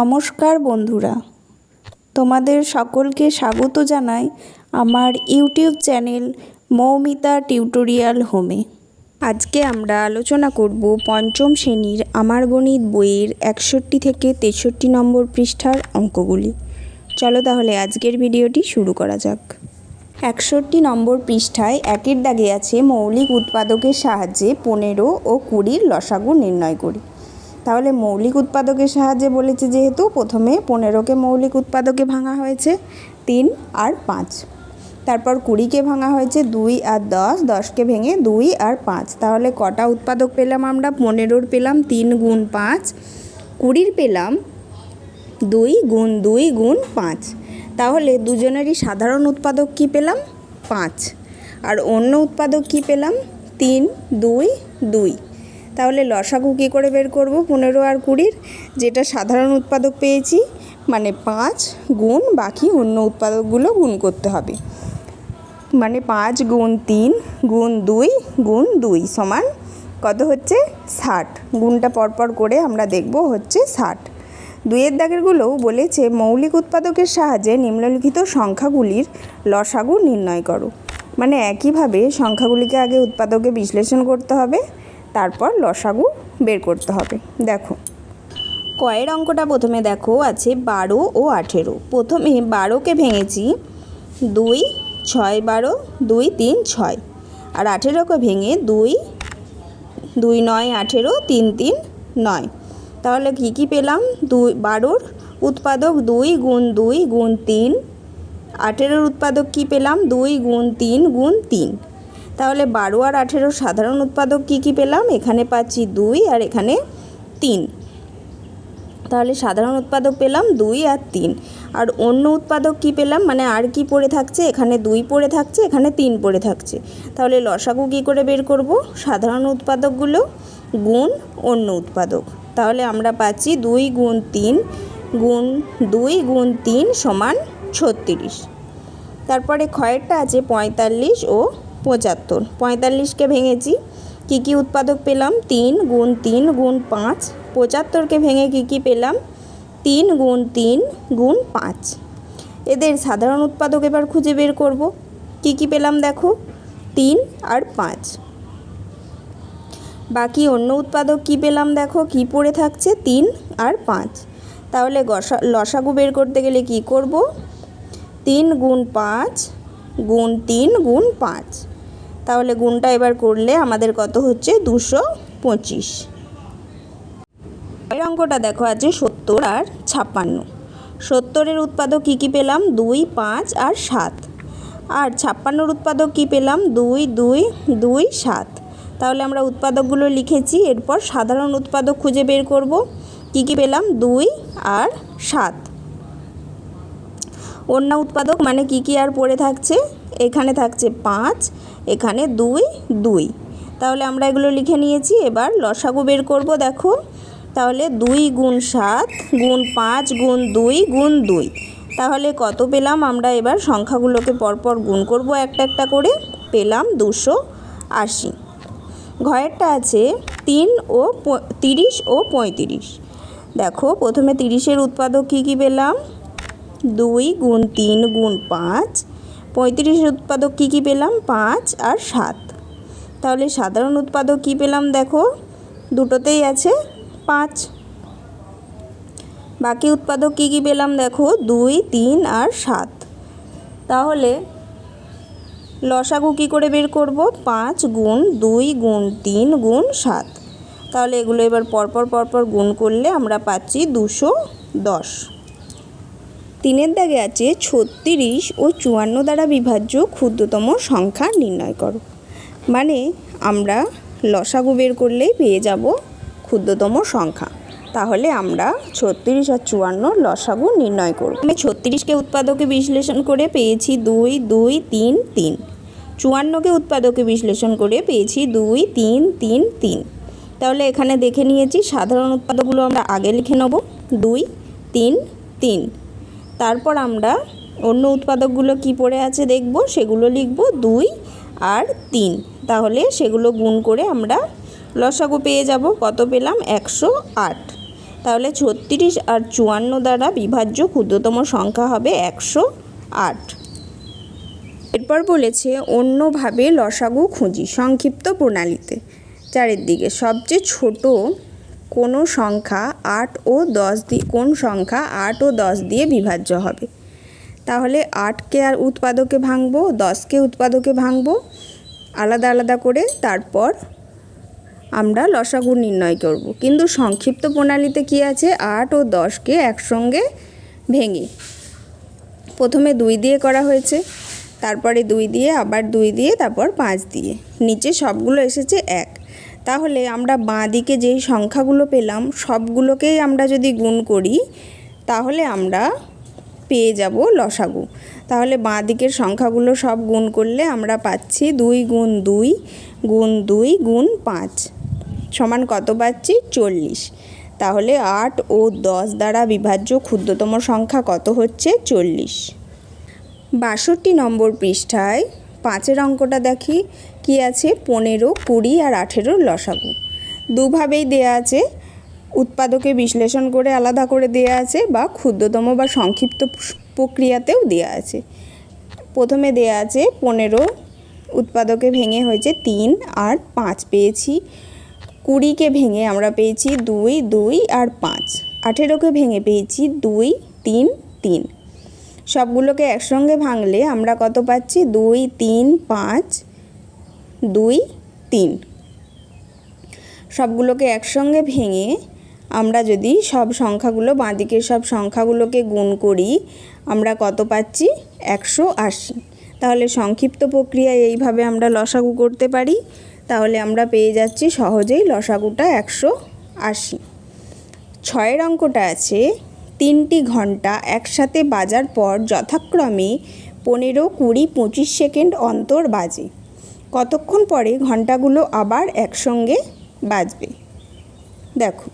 নমস্কার বন্ধুরা, তোমাদের সকলকে স্বাগত জানাই আমার ইউটিউব চ্যানেল মৌমিতা টিউটোরিয়াল হোমে। আজকে আমরা আলোচনা করব পঞ্চম শ্রেণীর আমার গণিত বইয়ের 61 থেকে 63 নম্বর পৃষ্ঠার অঙ্কগুলি। চলো তাহলে আজকের ভিডিওটি শুরু করা যাক। 61 নম্বর পৃষ্ঠায় একের দাগে আছে মৌলিক উৎপাদকের সাহায্যে 15 ও 20 লসাগু নির্ণয় করি। তাহলে মৌলিক উৎপাদকের সাহায্যে বলেছে, যেহেতু প্রথমে 15কে মৌলিক উৎপাদকে ভাঙা হয়েছে 3 আর 5, তারপর 20কে ভাঙা হয়েছে 2 আর 10, 10কে ভেঙে 2 আর 5। তাহলে কটা উৎপাদক পেলাম আমরা? 15-র পেলাম 3 গুণ 5, 20-র পেলাম 2 গুণ 2 গুণ 5। তাহলে দুজনেরই সাধারণ উৎপাদক কি পেলাম? 5। আর অন্য উৎপাদক কি পেলাম? 3, 2, 2। তাহলে লসাগু কী করে বের করব 15 আর 20-র? যেটা সাধারণ উৎপাদক পেয়েছি মানে 5 গুণ বাকি অন্য উৎপাদকগুলো গুণ করতে হবে। মানে 5 গুণ 3 গুণ 2 গুণ 2 সমান কত হচ্ছে? 60। গুণটা পরপর করে আমরা দেখব হচ্ছে 60। 2-এর দাগেরগুলোও বলেছে মৌলিক উৎপাদকের সাহায্যে নিম্নলিখিত সংখ্যাগুলির লসাগু নির্ণয় করো। মানে একইভাবে সংখ্যাগুলিকে আগে উৎপাদকে বিশ্লেষণ করতে হবে, তারপর লসাগু বের করতে হবে। দেখো কয়ের অঙ্কটা প্রথমে দেখো আছে 12 ও 18। প্রথমে 12কে ভেঙেছি 2, 6, 12, 2, 3, 6। আর 18কে ভেঙে 2, 2, 9, 18, 3, 3, 9। তাহলে কী পেলাম? 12-র উৎপাদক 2 গুণ 2 গুণ 3। 18-র উৎপাদক কী পেলাম? 2 গুণ 3 গুণ 3। তাহলে 12 আর 18 সাধারণ উৎপাদক কী পেলাম? এখানে পাচ্ছি 2 আর এখানে 3। তাহলে সাধারণ উৎপাদক পেলাম 2 আর 3। আর অন্য উৎপাদক কী পেলাম? মানে আর কি পড়ে থাকছে? এখানে 2 পড়ে থাকছে, এখানে 3 পড়ে থাকছে। তাহলে লসাগু কী করে বের করব? সাধারণ উৎপাদকগুলো গুণ অন্য উৎপাদক। তাহলে আমরা পাচ্ছি 2 গুণ 3 গুণ 2 গুণ 3 সমান 36। তারপরে ক্ষয়েরটা আছে 45 ও 75। 45কে ভেঙেছি, কী উৎপাদক পেলাম? 3 গুণ 3 গুণ 5। 75কে ভেঙে কী পেলাম? 3 গুণ 3 গুণ 5। এদের সাধারণ উৎপাদক এবার খুঁজে বের করব। কী পেলাম দেখো? 3 আর 5। বাকি অন্য উৎপাদক কী পেলাম দেখো? কী পড়ে থাকছে? 3 আর 5। তাহলে লসাগু বের করতে গেলে কি করব? 3 গুণ 5 গুণ 3 গুণ 5। তাহলে গুণটা এবার করলে আমাদের কত হচ্ছে? 225। এর অঙ্কটা দেখো আছে 70 আর 56। 70-এর উৎপাদক কী পেলাম? 2, 5 আর 7। আর 56-র উৎপাদক কী পেলাম? 2, 2, 2, 7। তাহলে আমরা উৎপাদকগুলো লিখেছি, এরপর সাধারণ উৎপাদক খুঁজে বের করব। কী পেলাম? 2 আর 7। অন্য উৎপাদক মানে কী আর পড়ে থাকছে? এখানে থাকছে 5, এখানে 2, 2। তাহলে আমরা এগুলো লিখে নিয়েছি। এবার লসাগু বের করব। দেখো তাহলে 2 গুণ 7 গুণ 5 গুণ 2 গুণ 2। তাহলে কত পেলাম আমরা? এবার সংখ্যাগুলোকে পরপর গুণ করব একটা একটা করে। পেলাম 280। ঘয়েরটা আছে 30 ও 35। দেখো প্রথমে 30-এর উৎপাদক কী পেলাম? 2 গুণ 3 গুণ 5। 35-এর উৎপাদক কী পেলাম? 5 আর 7। তাহলে সাধারণ উৎপাদক কী পেলাম? দেখো দুটোতেই আছে 5। বাকি উৎপাদক কী পেলাম? দেখো 2, 3 আর 7। তাহলে লসাগু কী করে বের করব? 5 গুণ 2 গুণ 3 গুণ 7। তাহলে এগুলো এবার পরপর গুণ করলে আমরা পাচ্ছি 210। 3-এর দাগে আছে 36 ও 54 দ্বারা বিভাজ্য ক্ষুদ্রতম সংখ্যা নির্ণয় করো। মানে আমরা লসাগু বের করলেই পেয়ে যাব ক্ষুদ্রতম সংখ্যা। তাহলে আমরা 36 আর 54 লসাগু নির্ণয় করব। আমি 36কে উৎপাদকে বিশ্লেষণ করে পেয়েছি 2, 2, 3, 3। 54কে উৎপাদকে বিশ্লেষণ করে পেয়েছি 2, 3, 3, 3। তাহলে এখানে দেখে নিয়েছি সাধারণ উৎপাদকগুলো আমরা আগে লিখে নেব 2, 3, 3। তারপর আমরা অন্য উৎপাদকগুলো কি পড়ে আছে দেখব, সেগুলো লিখব 2 আর 3। তাহলে সেগুলো গুণ করে আমরা লসাগু পেয়ে যাব। কত পেলাম? 108। তাহলে 36 আর 54 দ্বারা বিভাজ্য ক্ষুদ্রতম সংখ্যা হবে 108। এরপর বলেছে অন্যভাবে লসাগু খুঁজি সংক্ষিপ্ত প্রণালীতে। চারিদিকে সবচেয়ে ছোট কোনো সংখ্যা 8 ও 10 দিয়ে বিভাজ্য হবে। তাহলে 8কে আর উৎপাদকে ভাঙবো, 10কে উৎপাদকে ভাঙবো আলাদা আলাদা করে, তারপর আমরা লসাগু নির্ণয় করব। কিন্তু সংক্ষিপ্ত প্রণালীতে কি আছে, 8 ও 10কে একসঙ্গে ভেঙে প্রথমে 2 দিয়ে করা হয়েছে, তারপরে 2 দিয়ে, আবার 2 দিয়ে, তারপর 5 দিয়ে, নিচে সবগুলো এসেছে 1। তাহলে আমরা বাঁ দিকে যেই সংখ্যাগুলো পেলাম সবগুলোকেই আমরা যদি গুণ করি তাহলে আমরা পেয়ে যাব লসাগু। তাহলে বাঁ দিকের সংখ্যাগুলো সব গুণ করলে আমরা পাচ্ছি 2 গুণ 2 গুণ 2 গুণ 5 সমান কত পাচ্ছি, 40। তাহলে 8 ও 10 দ্বারা বিভাজ্য ক্ষুদ্রতম সংখ্যা কত হচ্ছে, 40। 62 নম্বর পৃষ্ঠায় 5-এর অঙ্কটা দেখি কি আছে, 15, 20 আর 18 লসাগু। দুভাবেই দেয়া আছে, উৎপাদকে বিশ্লেষণ করে আলাদা করে দেয়া আছে বা ক্ষুদ্রতম বা সংক্ষিপ্ত প্রক্রিয়াতেও দেয়া আছে। প্রথমে দেয়া আছে 15 উৎপাদকে ভেঙে হয়েছে 3 আর 5 পেয়েছি। 20কে ভেঙে আমরা পেয়েছি 2, 2 আর 5। 18কে ভেঙে পেয়েছি 2, 3, 3। সবগুলোকে একসঙ্গে ভাঙলে আমরা কত পাচ্ছি, 2, 3, 5, 2, 3। সবগুলোকে একসঙ্গে ভেঙে আমরা যদি সব সংখ্যাগুলো, বাঁদিকের সব সংখ্যাগুলোকে গুণ করি আমরা কত পাচ্ছি, 180। তাহলে সংক্ষিপ্ত প্রক্রিয়ায় এইভাবে আমরা লসাগু করতে পারি। তাহলে আমরা পেয়ে যাচ্ছি সহজেই লসাগুটা 180। 6-এর অঙ্কটা আছে, 3টি ঘন্টা একসাথে বাজার পর যথাক্রমে 15, 20, 25 সেকেন্ড অন্তর বাজে। কতক্ষণ পরে ঘন্টাগুলো আবার একসঙ্গে বাজবে? দেখো,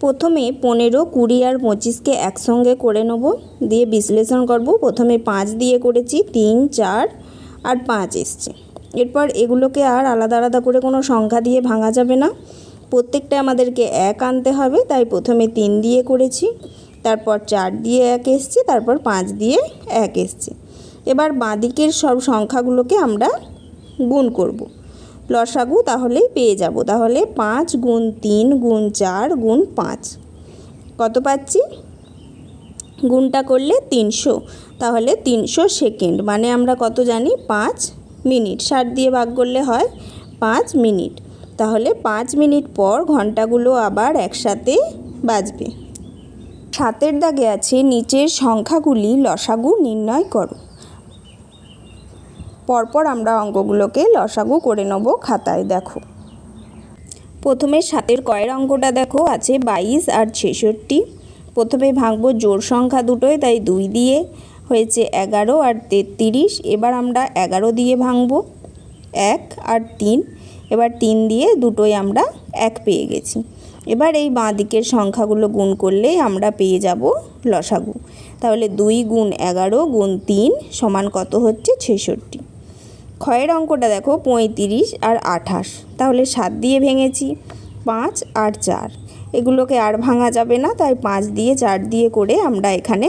প্রথমে 15, 20 আর 25কে একসঙ্গে করে নেব, দিয়ে বিশ্লেষণ করব। প্রথমে 5 দিয়ে করেছি, 3, 4 আর 5 এসছে। এরপর এগুলোকে আর আলাদা আলাদা করে কোনো সংখ্যা দিয়ে ভাঙা যাবে না, প্রত্যেকটা আমাদেরকে 1 আনতে হবে। তাই প্রথমে 3 দিয়ে করেছি, তারপর 4 দিয়ে 1 এসছে, তারপর 5 দিয়ে 1 এসছে। এবার বাঁদিকের সব সংখ্যাগুলোকে আমরা গুণ করব, লসাগু তাহলেই পেয়ে যাব। তাহলে 5 গুণ 3 গুণ 4 গুণ 5 কত পাচ্ছি, গুণটা করলে 300। তাহলে 300 সেকেন্ড মানে আমরা কত জানি, 5 মিনিট। 60 দিয়ে ভাগ করলে হয় 5 মিনিট। তাহলে 5 মিনিট পর ঘন্টাগুলো আবার একসাথে বাজবে। 7-এর দাগে আছে, নিচের সংখ্যাগুলি লসাগু নির্ণয় করো। পরপর আমরা অঙ্কগুলোকে লসাগু করে নেব খাতায়। দেখো, প্রথমে 7-এর কয়ের অঙ্কটা দেখো, আছে 22 আর 66। প্রথমে ভাঙবো জোড় সংখ্যা দুটোই, তাই 2 দিয়ে হয়েছে 11 আর 33। এবার আমরা 11 দিয়ে ভাঙবো, 1 আর 3। এবার 3 দিয়ে দুটোই আমরা 1 পেয়ে গেছি। এবার এই বাঁ দিকের সংখ্যাগুলো গুণ করলেই আমরা পেয়ে যাব লসাগু। তাহলে 2 গুণ 11 গুণ 3 সমান কত হচ্ছে, 66। ক্ষয়ের অঙ্কটা দেখো, 35 আর 28। তাহলে 7 দিয়ে ভেঙেছি, 5 আর 4। এগুলোকে আর ভাঙা যাবে না, তাই 5 দিয়ে 4 দিয়ে করে আমরা এখানে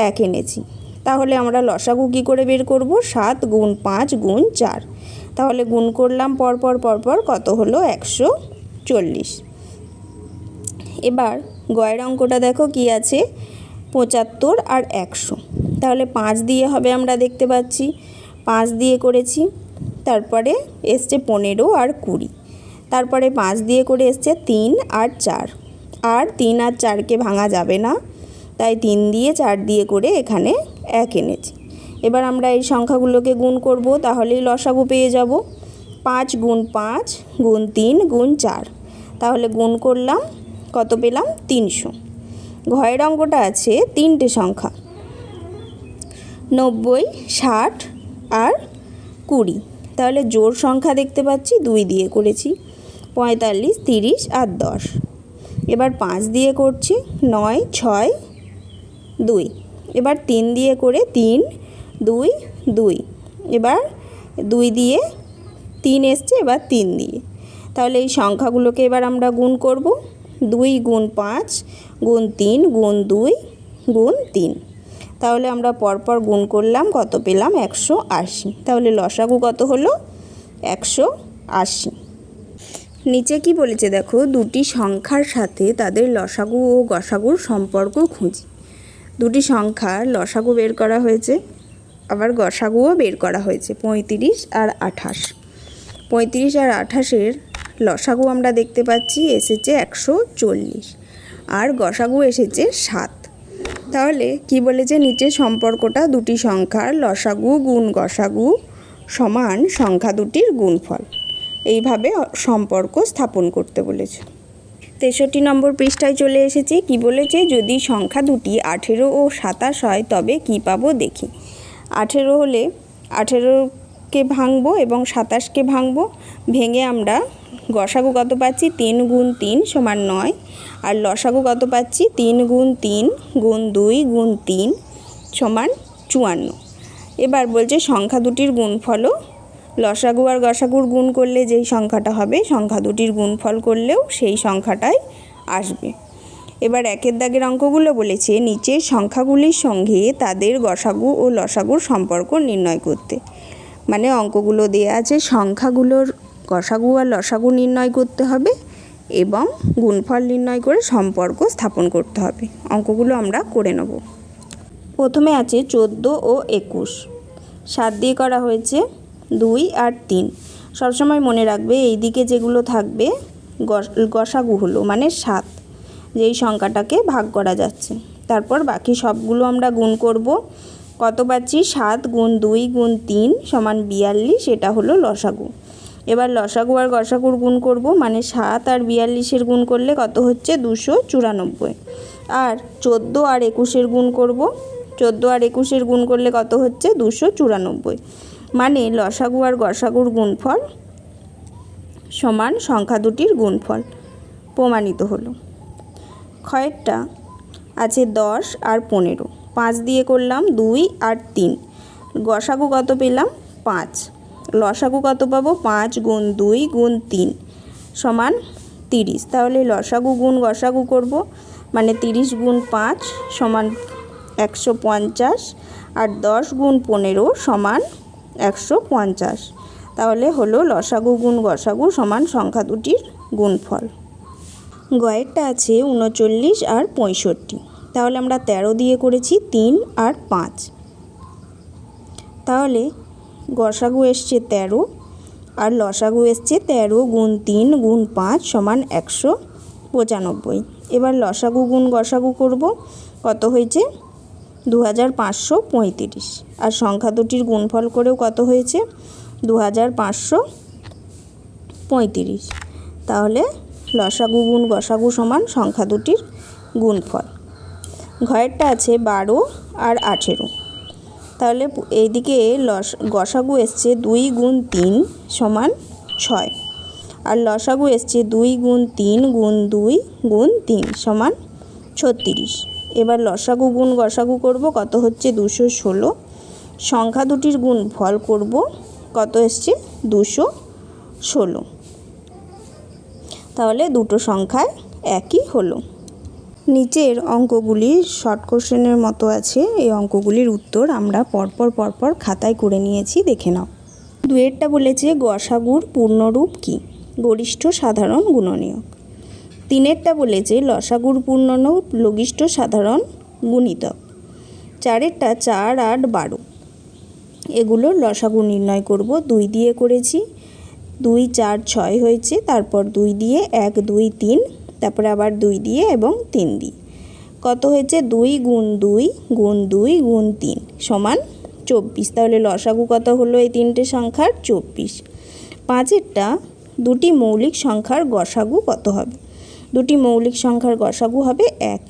1 এনেছি। তাহলে আমরা লসাগু কী করে বের করব, 7 গুণ 5 গুণ 4। তাহলে গুণ করলাম পরপর কত হলো, 140। এবার গয়ের অঙ্কটা দেখো কি আছে, 75 আর 100। তাহলে 5 দিয়ে হবে, আমরা দেখতে পাচ্ছি 5 দিয়ে করেছি। তারপরে এসছে 15 আর 20। তারপরে 5 দিয়ে করে এসছে 3 আর 4। আর 3 আর 4কে ভাঙা যাবে না, তাই 3 দিয়ে 4 দিয়ে করে এখানে 1 এনেছি। এবার আমরা এই সংখ্যাগুলোকে গুণ করব, তাহলেই লসাগু পেয়ে যাব। 5 গুণ 5 গুণ 3 গুণ 4। তাহলে গুণ করলাম, কত পেলাম, 300। ঘয়ের অঙ্কটা আছে 3টে সংখ্যা, 90, 60 আর 20। তাহলে জোড় সংখ্যা দেখতে পাচ্ছি, 2 দিয়ে করেছি, 45, 30 আর 10। এবার 5 দিয়ে করছি, 9, 6, 2। এবার 3 দিয়ে করে 3, 2, 2। এবার 2 দিয়ে 3 এসছে, এবার 3 দিয়ে। তাহলে এই সংখ্যাগুলোকে এবার আমরা গুণ করব, 2 গুণ 5 গুণ 3 গুণ 2 গুণ 3। তাহলে আমরা পরপর গুণ করলাম, কত পেলাম? 180। তাহলে লসাগু কত হলো? 180। নিচে কি বলেছে দেখো, দুটি সংখ্যার সাথে তাদের লসাগু ও গসাগুর সম্পর্ক খুঁজি। দুটি সংখ্যার লসাগু বের করা হয়েছে, আবার গসাগুও বের করা হয়েছে, 35 আর 28। 35 আর 28-এর লসাগু আমরা দেখতে পাচ্ছি এসেছে 140, আর গসাগু এসেছে 7। তাহলে কি বলেছে নিচের সম্পর্কটা, দুটি সংখ্যার লসাগু গুণ গসাগু সমান সংখ্যা দুটির গুণফল। এইভাবে সম্পর্ক স্থাপন করতে বলেছে। 63 নম্বর পৃষ্ঠায় চলে এসেছি। কি বলেছে, যদি সংখ্যা দুটি 18 ও 27 হয় তবে কি পাবো দেখি। 18 হলে 18কে ভাঙবো এবং 27কে ভাঙবো। ভেঙে আমরা গসাগু কত পাচ্ছি? 3 গুণ 3 সমান 9, আর লসাগু কত পাচ্ছি? 3 গুণ 3 গুণ 2 গুণ 3 সমান 54। এবার বলছে সংখ্যা দুটির গুণফলও, লসাগু আর গসাগুর গুণ করলে যেই সংখ্যাটা হবে, সংখ্যা দুটির গুণফল করলেও সেই সংখ্যাটাই আসবে। এবার একের দাগের অঙ্কগুলো বলেছে নিচের সংখ্যাগুলির সঙ্গে তাদের গসাগু ও লসাগুর সম্পর্ক নির্ণয় করতে। মানে অঙ্কগুলো দেয়া আছে, সংখ্যাগুলোর গসাগু আর লসাগু নির্ণয় করতে হবে এবং গুণফল নির্ণয় করে সম্পর্ক স্থাপন করতে হবে। অঙ্কগুলো আমরা করে নেব। প্রথমে আছে 14 ও 21। 7 দিয়ে করা হয়েছে, 2 আর 3। সবসময় মনে রাখবে এই দিকে যেগুলো থাকবে গসাগু হলো, মানে 7, যেই সংখ্যাটাকে ভাগ করা যাচ্ছে। তারপর বাকি সবগুলো আমরা গুণ করব। কত পাচ্ছি? 7 গুণ 2 গুণ 3 সমান 42, এটা হলো লসাগু। এবার লসাগু আর গসাগুর গুণ করব, মানে 7 আর 42-এর গুণ করলে কত হচ্ছে? 294। আর 14 আর 21-এর গুণ করব, 14 আর 21-এর গুণ করলে কত হচ্ছে? 294। মানে লসাগু আর গসাগুর গুণফল সমান সংখ্যা দুটির গুণফল, প্রমাণিত হলো। ক্ষয়েরটা আছে 10 আর 15। 5 দিয়ে করলাম, 2 আর 3। গসাগু কত পেলাম? 5। লসাগু কত পাবো? 5 গুণ 2 গুণ 3 সমান 30। তাহলে লসাগু গুণ গসাগু করব, মানে 30 গুণ 5 সমান 150, আর 10 গুণ 15 সমান 150। তাহলে হলো লসাগু গুণ গসাগু সমান সংখ্যা দুটির গুণফল। গয়েরটা আছে 39 আর 65। তাহলে আমরা 13 দিয়ে করেছি, 3 আর 5। তাহলে গসাগু এসছে 13 আর লসাগু এসছে 13 গুণ 3 গুণ 5 সমান 195। এবার লসাগু গুণ গসাগু করব, কত হয়েছে? 2535। আর সংখ্যা দুটির গুণফল করেও কত হয়েছে? 2535। তাহলে লসাগু গুণ গসাগু সমান সংখ্যা দুটির গুণফল। ঘয়েরটা আছে 12 আর 18। তাহলে এইদিকে গসাগু এসছে 2 গুণ 3 সমান 6, আর লসাগু এসছে 2 গুণ 3 গুণ 2 গুণ 3 সমান 36। এবার লসাগু গুণ গসাগু করব, কত হচ্ছে? 216। সংখ্যা দুটির গুণফল করব, কত এসছে? 216। তাহলে দুটো সংখ্যায় একই হলো। নিচের অঙ্কগুলি শর্ট কোশ্চেনের মতো আছে। এই অঙ্কগুলির উত্তর আমরা পরপর খাতায় করে নিয়েছি, দেখে নাও। 2-এরটা বলেছে গসাগুর পূর্ণরূপ কি? গরিষ্ঠ সাধারণ গুণনীয়ক। 3-এরটা বলেছে লসাগুর পূর্ণরূপ লঘিষ্ঠ সাধারণ গুণিতক। 4-এরটা 4, 8, 12। এগুলোর লসাগু নির্ণয় করব। 2 দিয়ে করেছি, 2, 4, 6 হয়েছে। তারপর 2 দিয়ে 1, 2, 3, তারপরে আবার 2 দিয়ে এবং 3 দিয়ে কত হয়েছে? 2 গুণ 2 গুণ 2 গুণ 3 সমান 24। তাহলে লসাগু কত হলো এই তিনটে সংখ্যার? 24। 5-এরটা দুটি মৌলিক সংখ্যার গসাগু কত হবে? দুটি মৌলিক সংখ্যার গসাগু হবে 1।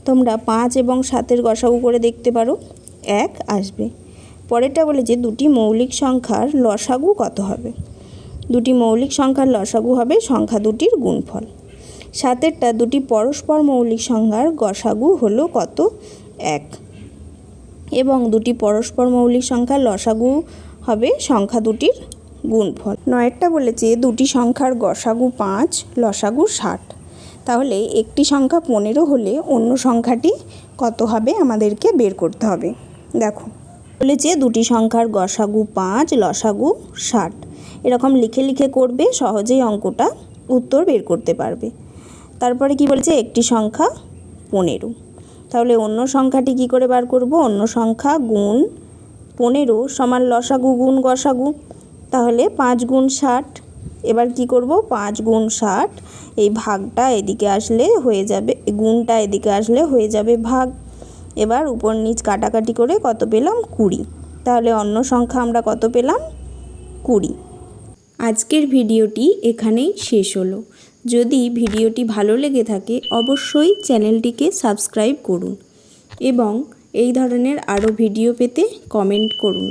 তোমরা 5 এবং 7-এর গসাগু করে দেখতে পারো, 1 আসবে। পরেরটা বলেছে দুটি মৌলিক সংখ্যার লসাগু কত হবে? দুটি মৌলিক সংখ্যার লসাগু হবে সংখ্যা দুটির গুণফল। 7-এরটা দুটি পরস্পর মৌলিক সংখ্যার গসাগু হলো কত? 1, এবং দুটি পরস্পর মৌলিক সংখ্যার লসাগু হবে সংখ্যা দুটির গুণফল। 9-এরটা বলেছে দুটি সংখ্যার গসাগু 5, লসাগু 60। তাহলে একটি সংখ্যা 15 হলে অন্য সংখ্যাটি কত হবে আমাদেরকে বের করতে হবে। দেখো বলেছে দুটি সংখ্যার গসাগু 5 লসাগু 60, এরকম লিখে লিখে করবে, সহজেই অঙ্কটা উত্তর বের করতে পারবে। তারপরে কি বলেছে একটি সংখ্যা 15, তাহলে অন্য সংখ্যাটি কি করে বার করব? অন্য সংখ্যা গুণ 15 সমান লসাগু গুণ গসাগু, তাহলে 5 গুণ 60। এবার কি করব? 5 গুণ 60, এই ভাগটা এদিকে আসলে হয়ে যাবে, গুণটা এদিকে আসলে হয়ে যাবে ভাগ। এবার উপর নিচ কাটাকাটি করে কত পেলাম? 20। তাহলে অন্য সংখ্যা আমরা কত পেলাম? 20। আজকের ভিডিওটি এখানেই শেষ হলো। যদি ভিডিওটি ভালো লেগে থাকে অবশ্যই চ্যানেলটিকে সাবস্ক্রাইব করুন এবং এই ধরনের আরও ভিডিও পেতে কমেন্ট করুন।